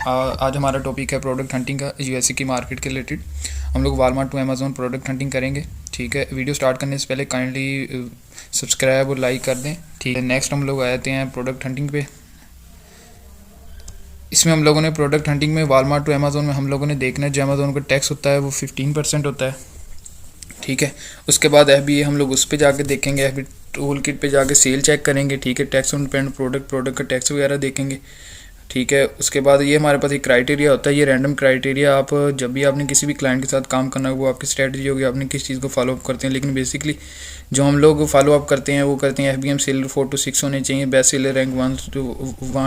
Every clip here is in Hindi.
आज हमारा टॉपिक है प्रोडक्ट हंटिंग का यूएसए की मार्केट के रिलेटेड। हम लोग Walmart to Amazon product hunting करेंगे। ठीक है, वीडियो स्टार्ट करने से पहले काइंडली सब्सक्राइब और लाइक कर दें। ठीक है, नेक्स्ट हम लोग आते हैं प्रोडक्ट हंटिंग पे। इसमें हम लोगों ने प्रोडक्ट हंटिंग में वालमार्ट टू अमेज़ोन में हम लोगों ने देखना है जो अमेज़ोन का टैक्स होता है वो 15% होता है। ठीक है, उसके बाद FBA हम लोग उस पर जाके देखेंगे, FBA टूल किट पे जाके सेल चेक करेंगे। ठीक है, टैक्स ऑन पेड प्रोडक्ट का टैक्स वगैरह देखेंगे। ठीक है, उसके बाद ये हमारे पास एक क्राइटेरिया होता है, ये रैंडम क्राइटेरिया। आप जब भी आपने किसी भी क्लाइंट के साथ काम करना है वो आपकी स्ट्रेटजी होगी, आपने किस चीज़ को फॉलो अप करते हैं। लेकिन बेसिकली जो हम लोग फॉलो अप करते हैं वो करते हैं FBM सेलर 4 to 6 होने चाहिए, बेस्ट सेलर रैंक 1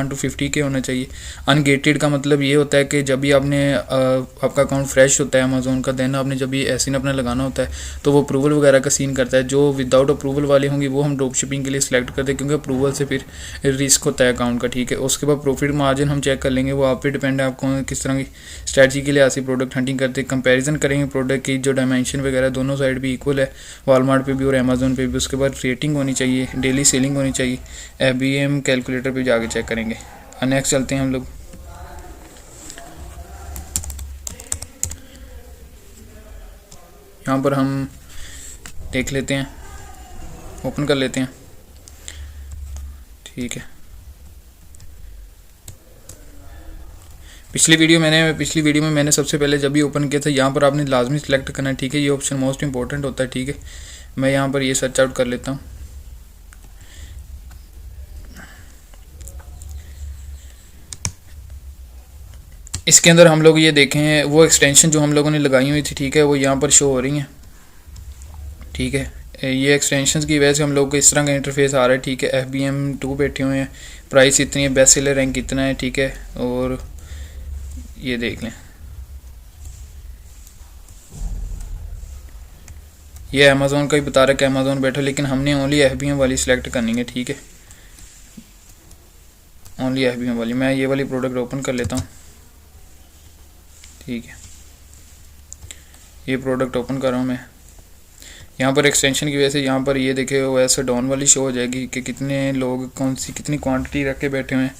to 50 के होना चाहिए। अनगेटेड का मतलब ये होता है कि जब भी आपने आपका अकाउंट फ्रेश होता है अमेज़ोन का, देन आपने जब भी एसिन अपना लगाना होता है तो वो अप्रूवल वगैरह का सीन करता है। जो विदाउट अप्रूवल वाले होंगे वो हम ड्रॉप शिपिंग के लिए सिलेक्ट करते हैं, क्योंकि अप्रूवल से फिर रिस्क होता है अकाउंट का। ठीक है, उसके बाद प्रॉफिट मार्जिन हम चेक कर लेंगे, वो आप पे डिपेंड है आपको किस तरह की स्ट्रैटेजी के लिए ऐसी प्रोडक्ट हंटिंग करते हैं। कंपैरिजन करेंगे प्रोडक्ट की, जो डायमेंशन वगैरह दोनों साइड भी इक्वल है, वालमार्ट पे भी और अमेज़ोन पे भी। उसके बाद रेटिंग होनी चाहिए, डेली सेलिंग होनी चाहिए। FBM कैलकुलेटर पे जाके चेक करेंगे। नेक्स्ट चलते हैं हम लोग। यहाँ पर हम देख लेते हैं, ओपन कर लेते हैं। ठीक है, पिछली वीडियो में मैंने सबसे पहले जब भी ओपन किया था, यहाँ पर आपने लाजमी सिलेक्ट करना है। ठीक है, ये ऑप्शन मोस्ट इंपॉर्टेंट होता है। ठीक है, मैं यहाँ पर ये सर्च आउट कर लेता हूँ। इसके अंदर हम लोग ये देखें वो एक्सटेंशन जो हम लोगों ने लगाई हुई थी, ठीक है, वो यहाँ पर शो हो रही हैं। ठीक है, ये एक्सटेंशन की वजह से हम लोग को इस तरह का इंटरफेस आ रहा है। ठीक है, FBM 2 बैठे हुए हैं, प्राइस इतनी है, बेस्ट सेलर रैंक कितना है। ठीक है, और ये देख लें, ये अमेज़ोन का ही बता रहा है कि अमेज़ोन बैठा, लेकिन हमने ओनली FBM वाली सिलेक्ट करनी है। ठीक है, ओनली FBM वाली। मैं ये वाली प्रोडक्ट ओपन कर लेता हूँ। ठीक है, ये प्रोडक्ट ओपन कर रहा हूँ मैं। यहाँ पर एक्सटेंशन की वजह से यहाँ पर ये देखे वो ऐसे डाउन वाली शो हो जाएगी कि कितने लोग कितनी क्वांटिटी रख के बैठे हुए हैं।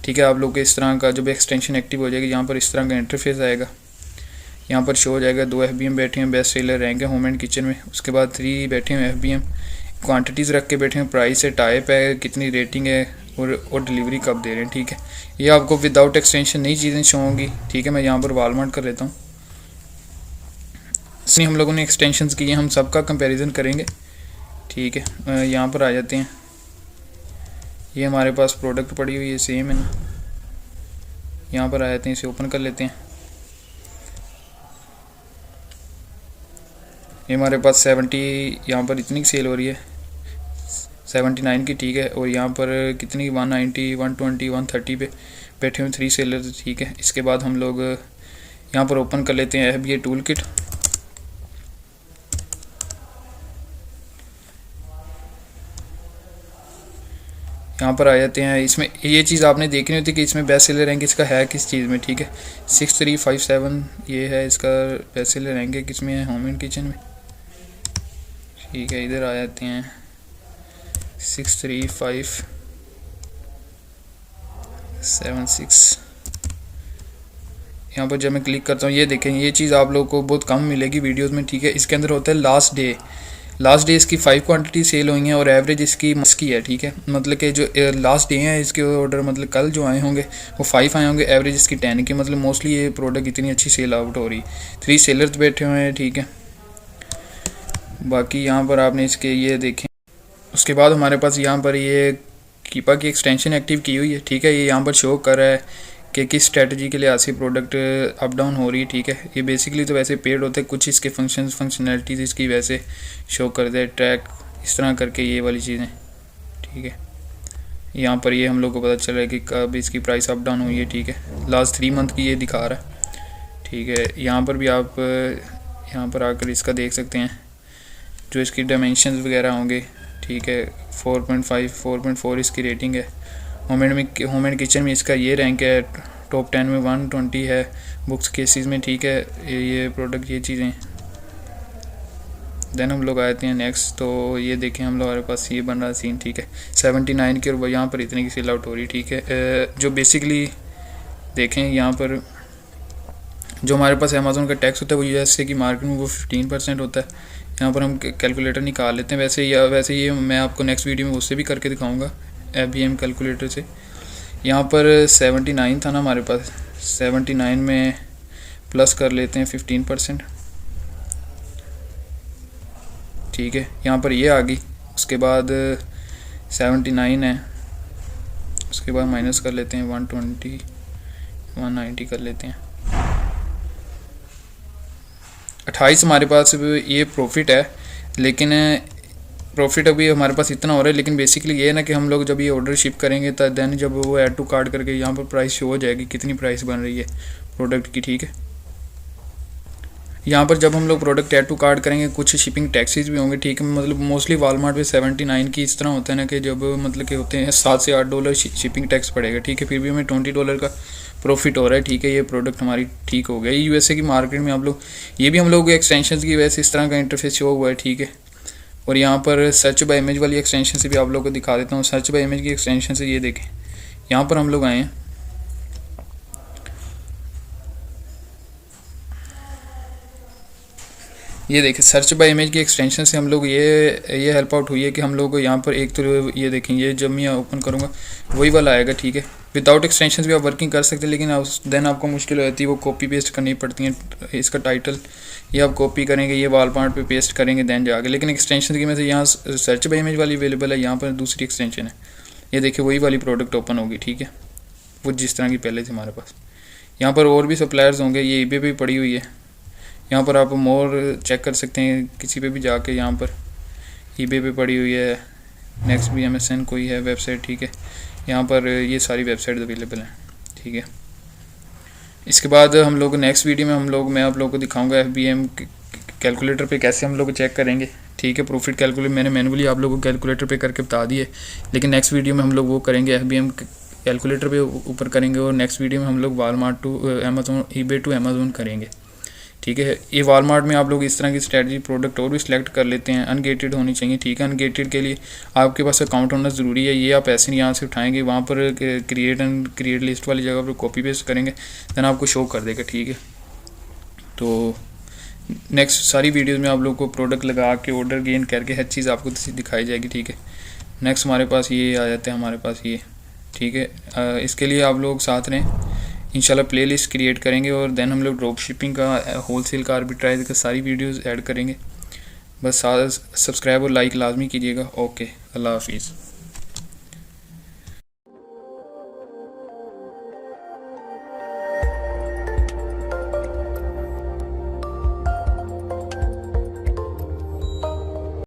ठीक है, आप लोग के इस तरह का जब एक्सटेंशन एक्टिव हो जाएगी, यहाँ पर इस तरह का इंटरफेस आएगा। यहाँ पर शो हो जाएगा 2 FBM बैठे हैं, बेस्ट सेलर रैंक है होम एंड किचन में। उसके बाद 3 बैठे हैं FBM, क्वांटिटीज़ रख के बैठे हैं, प्राइस है, टाइप है, कितनी रेटिंग है और डिलीवरी कब दे रहे हैं। ठीक है, ये आपको विदाउट एक्सटेंशन नई चीज़ें शो होंगी। ठीक है, मैं यहाँ पर वालमार्ट कर लेता हूँ। इसलिए हम लोगों ने एक्सटेंशंस की हैं, हम सबका कंपैरिजन करेंगे। ठीक है, यहाँ पर आ जाते हैं। ये हमारे पास प्रोडक्ट पड़ी हुई है, सेम है ना। यहाँ पर आ जाते हैं, इसे ओपन कर लेते हैं। ये हमारे पास 70 यहाँ पर इतनी सेल हो रही है, 79 की। ठीक है, और यहाँ पर कितनी 190, 120, 130 पे बैठे हुए 3 सेलर। ठीक है, इसके बाद हम लोग यहाँ पर ओपन कर लेते हैं FBA टूल किट। यहाँ पर आ जाते हैं। इसमें ये चीज़ आपने देखनी होती है कि इसमें बेस्ट सेलर रैंक इसका है किस चीज़ में। ठीक है, 6357 ये है इसका बेस्ट सेलर रैंक है, किस में है, होम एंड किचन में। ठीक है, इधर आ जाते हैं 63576। यहाँ पर जब मैं क्लिक करता हूँ, ये देखें, ये चीज़ आप लोगों को बहुत कम मिलेगी वीडियोस में। ठीक है, इसके अंदर होता है लास्ट डे इसकी 5 क्वांटिटी सेल हुई हैं और एवरेज इसकी है। ठीक है, मतलब कि जो लास्ट डे है इसके ऑर्डर, मतलब कल जो आए होंगे वो 5 आए होंगे, एवरेज इसकी 10 की। मतलब मोस्टली ये प्रोडक्ट इतनी अच्छी सेल आउट हो रही। 3 सेलर्स बैठे हुए हैं। ठीक है, बाकी यहाँ पर आपने इसके ये देखें। उसके बाद हमारे पास यहाँ पर ये कीपा की एक्सटेंशन एक्टिव की हुई है। ठीक है, ये यहाँ पर शो कर रहा है कि किस स्ट्रेटजी के लिए ऐसी प्रोडक्ट अप डाउन हो रही है। ठीक है, ये बेसिकली तो वैसे पेड होते हैं, कुछ इसके फंक्शनैलिटीज़ इसकी वैसे शो कर दे, ट्रैक इस तरह करके ये वाली चीज़ें। ठीक है, यहाँ पर ये हम लोग को पता चल रहा है कि कब इसकी प्राइस अप डाउन हुई है। ठीक है, लास्ट 3 मंथ की ये दिखा रहा है। ठीक है, यहाँ पर भी आप यहाँ पर आकर इसका देख सकते हैं जो इसकी डायमेंशंस वगैरह होंगे। ठीक है, 4.5 4.4 इसकी रेटिंग है। होम एंड किचन में इसका ये रैंक है, टॉप 10 में 120 है, बुक्स केसेस में। ठीक है, ये प्रोडक्ट ये चीज़ें। देन हम लोग आते हैं नेक्स्ट, तो ये देखें हम लोग हमारे पास ये बन रहा सीन। ठीक है, 79 की और यहाँ पर इतने की सेल आउट हो रही। ठीक है, जो बेसिकली देखें यहाँ पर जो हमारे पास अमेज़ोन का टैक्स होता है वो यूएसए की मार्केट में वो 15% होता है। यहाँ पर हम कैलकुलेटर निकाल लेते हैं। वैसे ये मैं आपको नेक्स्ट वीडियो में उससे भी करके दिखाऊंगा FBM कैलकुलेटर से। यहाँ पर 79 था ना हमारे पास, 79 में प्लस कर लेते हैं 15%, ठीक है। यहाँ पर ये आ गई, उसके बाद 79 है, उसके बाद माइनस कर लेते हैं 120 190 कर लेते हैं 28 हमारे पास ये प्रॉफिट है। लेकिन प्रॉफिट अभी हमारे पास इतना हो रहा है, लेकिन बेसिकली ये है ना कि हम लोग जब ये ऑर्डर शिप करेंगे तो देन जब वो ऐड टू कार्ट करके यहाँ पर प्राइस शो हो जाएगी कितनी प्राइस बन रही है प्रोडक्ट की, ठीक है। यहाँ पर जब हम लोग प्रोडक्ट ऐड टू कार्ट करेंगे कुछ शिपिंग टैक्सेस भी होंगे, ठीक है। मतलब मोस्टली वालमार्ट पे 79 की इस तरह होता है ना कि जब मतलब कि होते हैं $7 से $8 शिपिंग टैक्स पड़ेगा, ठीक है। फिर भी हमें $20 का प्रॉफिट हो रहा है, ठीक है। ये प्रोडक्ट हमारी ठीक हो गया। यूएसए की मार्केट में आप लोग ये भी हम लोग एक्सटेंशन की वजह से इस तरह का इंटरफेस शो हुआ है, ठीक है। और यहाँ पर सर्च बाय इमेज वाली एक्सटेंशन से भी आप लोग को दिखा देता हूँ। सर्च बाय इमेज की एक्सटेंशन से ये देखें, यहाँ पर हम लोग आए हैं, ये देखिए सर्च बाय इमेज की एक्सटेंशन से हम लोग ये हेल्प आउट हुई है कि हम लोग यहाँ पर एक तो ये देखें, ये जब मैं ओपन करूँगा वही वाला आएगा, ठीक है। विदाउट एक्सटेंशन भी आप वर्किंग कर सकते हैं, लेकिन देन आपको मुश्किल हो जाती है, वो कॉपी पेस्ट करनी पड़ती है। इसका टाइटल ये आप कॉपी करेंगे, ये वालमार्ट पे पेस्ट करेंगे देन जाके। लेकिन एक्सटेंशन की में से यहाँ सर्च बाय इमेज वाली अवेलेबल है, यहाँ पर दूसरी एक्सटेंशन है, ये देखिए वही वाली प्रोडक्ट ओपन होगी, ठीक है, वो जिस तरह की पहले थी हमारे पास। यहाँ पर और भी सप्लायर्स होंगे, ये ईबे पे पड़ी हुई है, यहाँ पर आप मोर चेक कर सकते हैं किसी पे भी जाके। यहाँ पर ईबे पे पड़ी हुई है, नेक्स्ट भी MSN कोई है वेबसाइट, ठीक है। यहाँ पर ये सारी वेबसाइट अवेलेबल हैं, ठीक है। इसके बाद हम लोग नेक्स्ट वीडियो में मैं आप लोगों को दिखाऊंगा FBM कैलकुलेटर पे कैसे हम लोग चेक करेंगे, ठीक है। प्रॉफिट कैलकुलेटर मैंने मैनुअली आप लोगों को कैलकुलेटर पे करके बता दिए, लेकिन नेक्स्ट वीडियो में हम लोग वो करेंगे FBM कैलकुलेटर पे ऊपर करेंगे। और नेक्स्ट वीडियो में हम लोग Walmart to Amazon, eBay to Amazon करेंगे, ठीक है। ये वालमार्ट में आप लोग इस तरह की स्ट्रेटजी प्रोडक्ट और भी सिलेक्ट कर लेते हैं, अनगेटेड होनी चाहिए, ठीक है। अनगेटेड के लिए आपके पास अकाउंट होना ज़रूरी है। ये आप ऐसे नहीं यहाँ से उठाएंगे, वहाँ पर क्रिएट लिस्ट वाली जगह पर कॉपी पेस्ट करेंगे, देन आपको शो कर देगा, ठीक है। तो नेक्स्ट सारी वीडियोज़ में आप लोग को प्रोडक्ट लगा के ऑर्डर गेन करके हर चीज़ आपको दिखाई जाएगी, ठीक है। नेक्स्ट हमारे पास ये आ जाते हैं, हमारे पास ये, ठीक है। इसके लिए आप लोग साथ रहें, इंशाल्लाह प्लेलिस्ट क्रिएट करेंगे और देन हम लोग ड्रॉप शिपिंग का, होलसेल का, आर्बिट्राइज का सारी वीडियोस ऐड करेंगे। बस सब्सक्राइब और लाइक लाजमी कीजिएगा। ओके, अल्लाह हाफिज़।